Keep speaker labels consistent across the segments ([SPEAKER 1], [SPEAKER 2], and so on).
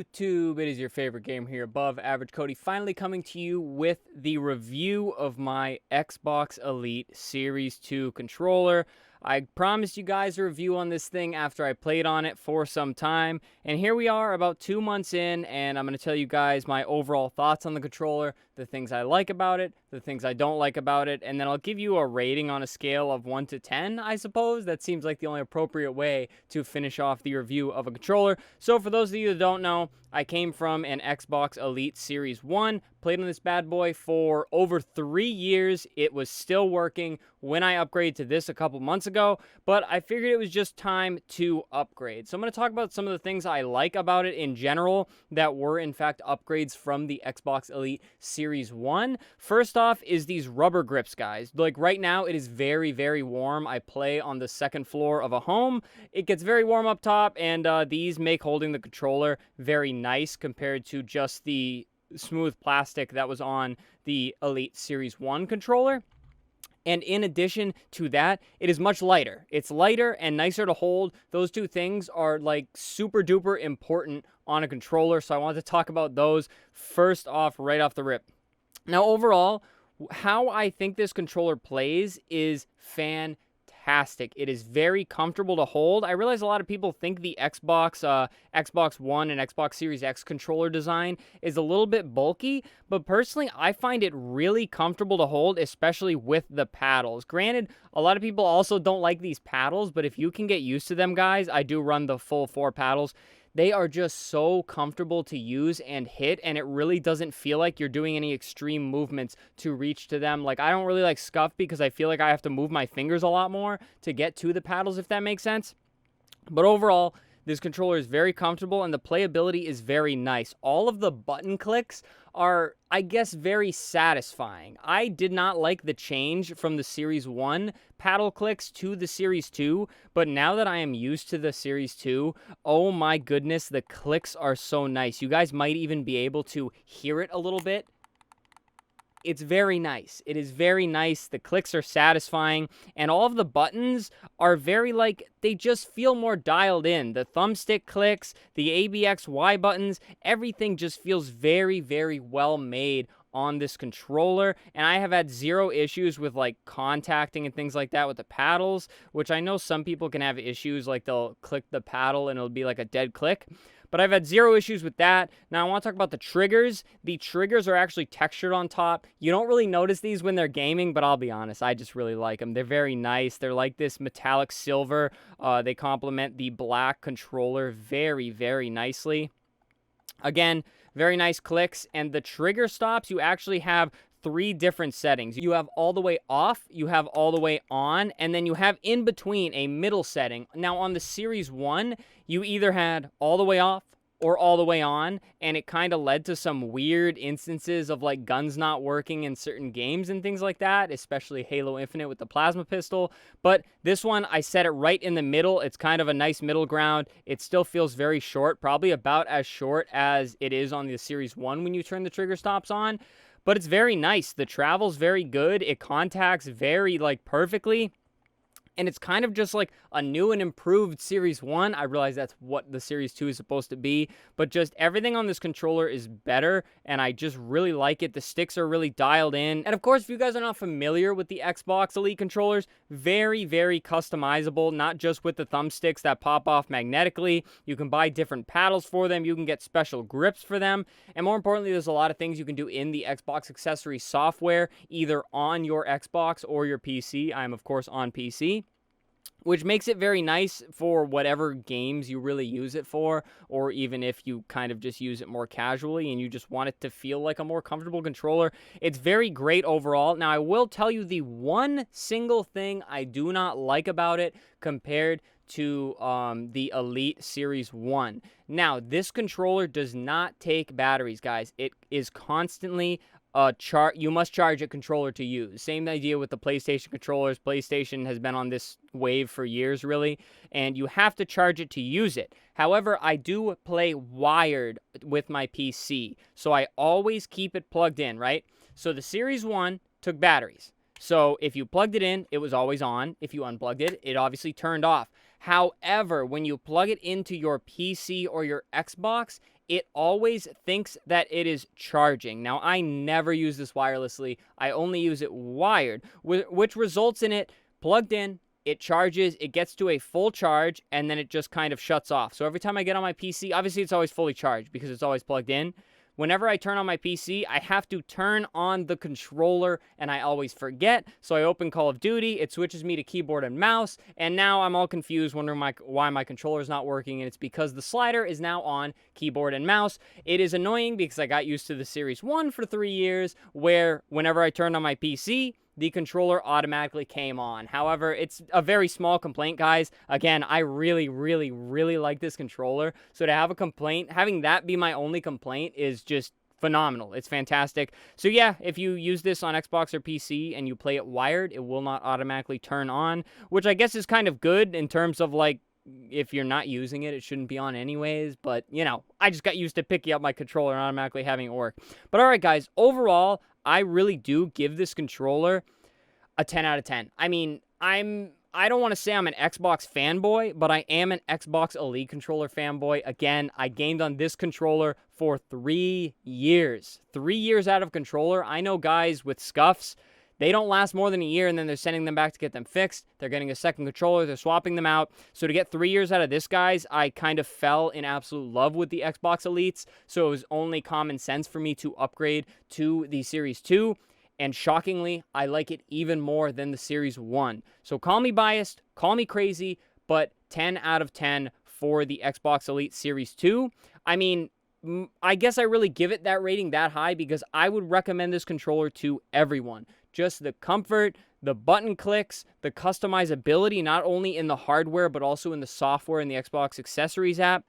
[SPEAKER 1] YouTube? It is your favorite gamer here, Above Average Cody, finally coming to you with the review of my Xbox Elite Series 2 controller. I promised you guys a review on this thing after I played on it for some time, and here we are about 2 months in, and I'm going to tell you guys my overall thoughts on the controller, the things I like about it, the things I don't like about it, and then I'll give you a rating on a scale of 1 to 10, I suppose. That seems like the only appropriate way to finish off the review of a controller. So for those of you that don't know, I came from an Xbox Elite Series 1, played on this bad boy for over 3 years. It was still working when I upgraded to this a couple months ago, but I figured it was just time to upgrade. So I'm going to talk about some of the things I like about it in general that were in fact upgrades from the Xbox Elite Series 1. First off is these rubber grips, guys. Like right now it is very, very warm. I play on the second floor of a home. It gets very warm up top, and these make holding the controller very nice compared to just the smooth plastic that was on the Elite Series 1 controller. And in addition to that, it is much lighter. It's lighter and nicer to hold. Those two things are like super duper important on a controller, so I want to talk about those first off, right off the rip. Now overall, how I think this controller plays is fantastic. It is very comfortable to hold. I realize a lot of people think the Xbox One and Xbox Series X controller design is a little bit bulky, but personally, I find it really comfortable to hold, especially with the paddles. Granted, a lot of people also don't like these paddles, but if you can get used to them, guys, I do run the full 4 paddles. They are just so comfortable to use and hit, and it really doesn't feel like you're doing any extreme movements to reach to them. Like, I don't really like scuff because I feel like I have to move my fingers a lot more to get to the paddles, if that makes sense. But overall, this controller is very comfortable, and the playability is very nice. All of the button clicks are, I guess, very satisfying. I did not like the change from the Series 1 paddle clicks to the Series 2, but now that I am used to the Series 2, oh my goodness, the clicks are so nice. You guys might even be able to hear it a little bit. It's very nice. It is very nice. The clicks are satisfying, and all of the buttons are very, like, they just feel more dialed in. The thumbstick clicks, the ABXY buttons, everything just feels very, very well made on this controller, and I have had zero issues with like contacting and things like that with the paddles, which I know some people can have issues, like they'll click the paddle and it'll be like a dead click. But I've had zero issues with that. Now, I want to talk about the triggers. The triggers are actually textured on top. You don't really notice these when they're gaming, but I'll be honest, I just really like them. They're very nice. They're like this metallic silver. They complement the black controller very, very nicely. Again, very nice clicks. And the trigger stops, you actually have 3 different settings. You have all the way off, you have all the way on, and then you have in between a middle setting. Now on the Series 1, you either had all the way off or all the way on, and it kind of led to some weird instances of like guns not working in certain games and things like that, especially Halo Infinite with the plasma pistol. But this one, I set it right in the middle. It's kind of a nice middle ground. It still feels very short, probably about as short as it is on the Series 1 when you turn the trigger stops on. But it's very nice. The travel's very good. It contacts very, like, perfectly. And it's kind of just like a new and improved Series 1. I realize that's what the Series 2 is supposed to be. But just everything on this controller is better. And I just really like it. The sticks are really dialed in. And of course, if you guys are not familiar with the Xbox Elite controllers, very, very customizable. Not just with the thumbsticks that pop off magnetically. You can buy different paddles for them. You can get special grips for them. And more importantly, there's a lot of things you can do in the Xbox accessories software, either on your Xbox or your PC. I'm, of course, on PC, which makes it very nice for whatever games you really use it for, or even if you kind of just use it more casually and you just want it to feel like a more comfortable controller. It's very great overall. Now, I will tell you the one single thing I do not like about it compared to the Elite Series 1. Now, this controller does not take batteries, guys. It is constantly you must charge a controller to use. Same idea with the PlayStation controllers. PlayStation has been on this wave for years, really, and you have to charge it to use it. However, I do play wired with my PC, so I always keep it plugged in, right? So the Series 1 took batteries. So if you plugged it in, it was always on. If you unplugged it, it obviously turned off. However, when you plug it into your PC or your Xbox, it always thinks that it is charging. Now, I never use this wirelessly. I only use it wired, which results in it plugged in, it charges, it gets to a full charge, and then it just kind of shuts off. So every time I get on my PC, obviously it's always fully charged because it's always plugged in. Whenever I turn on my PC, I have to turn on the controller, and I always forget. So I open Call of Duty, it switches me to keyboard and mouse, and now I'm all confused, wondering why my controller is not working, and it's because the slider is now on keyboard and mouse. It is annoying because I got used to the Series 1 for 3 years, where whenever I turned on my PC, the controller automatically came on. However, it's a very small complaint, guys. Again, I really, really, really like this controller. So to have a complaint, having that be my only complaint is just phenomenal. It's fantastic. So yeah, if you use this on Xbox or PC and you play it wired, it will not automatically turn on, which I guess is kind of good in terms of like, if you're not using it, it shouldn't be on anyways. But, you know, I just got used to picking up my controller and automatically having it work. But all right, guys, overall, I really do give this controller a 10 out of 10. I mean, I don't want to say I'm an Xbox fanboy, but I am an Xbox Elite controller fanboy. Again, I gamed on this controller for 3 years. 3 years out of controller. I know guys with scuffs, they don't last more than a year, and then they're sending them back to get them fixed. They're getting a second controller. They're swapping them out. So to get 3 years out of this, guys, I kind of fell in absolute love with the Xbox Elites. So it was only common sense for me to upgrade to the Series 2. And shockingly, I like it even more than the Series 1. So call me biased, call me crazy, but 10 out of 10 for the Xbox Elite Series 2. I mean, I guess I really give it that rating that high because I would recommend this controller to everyone. Just the comfort, the button clicks, the customizability, not only in the hardware, but also in the software in the Xbox Accessories app.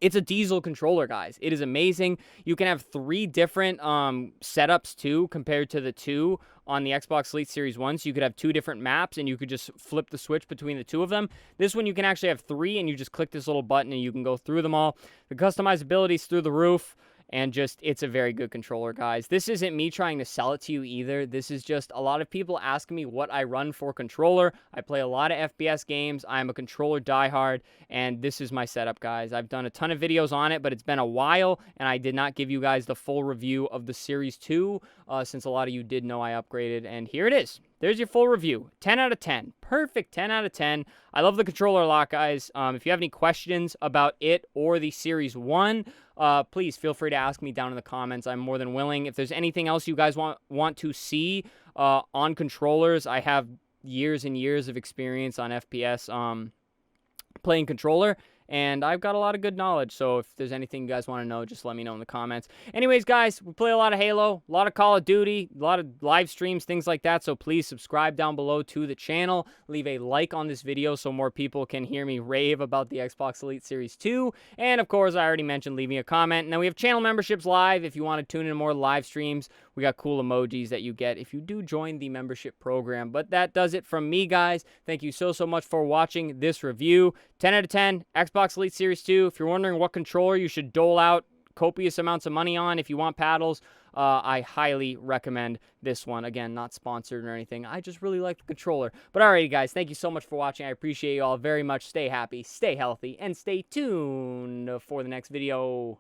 [SPEAKER 1] It's a diesel controller, guys. It is amazing. You can have 3 different setups, too, compared to the 2 on the Xbox Elite Series 1. So you could have 2 different maps, and you could just flip the switch between the 2 of them. This one, you can actually have 3, and you just click this little button, and you can go through them all. The customizability is through the roof. And just, it's a very good controller, guys. This isn't me trying to sell it to you either. This is just a lot of people asking me what I run for controller. I play a lot of FPS games. I'm a controller diehard, and this is my setup, guys. I've done a ton of videos on it, but it's been a while, and I did not give you guys the full review of the Series 2, since a lot of you did know I upgraded, and here it is. There's your full review. 10 out of 10. Perfect 10 out of 10. I love the controller a lot, guys. If you have any questions about it or the Series 1, please feel free to ask me down in the comments. I'm more than willing. If there's anything else you guys want to see on controllers, I have years and years of experience on FPS playing controller. And I've got a lot of good knowledge, so if there's anything you guys want to know, just let me know in the comments. Anyways, guys, we play a lot of Halo, a lot of Call of Duty, a lot of live streams, things like that, so please subscribe down below to the channel. Leave a like on this video so more people can hear me rave about the Xbox Elite Series 2. And, of course, I already mentioned leaving a comment. Now, we have channel memberships live if you want to tune in more live streams. We got cool emojis that you get if you do join the membership program. But that does it from me, guys. Thank you so much for watching this review. 10 out of 10, Xbox Elite Series 2. If you're wondering what controller you should dole out copious amounts of money on if you want paddles, I highly recommend this one. Again, not sponsored or anything. I just really like the controller. But alrighty, guys, thank you so much for watching. I appreciate you all very much. Stay happy, stay healthy, and stay tuned for the next video.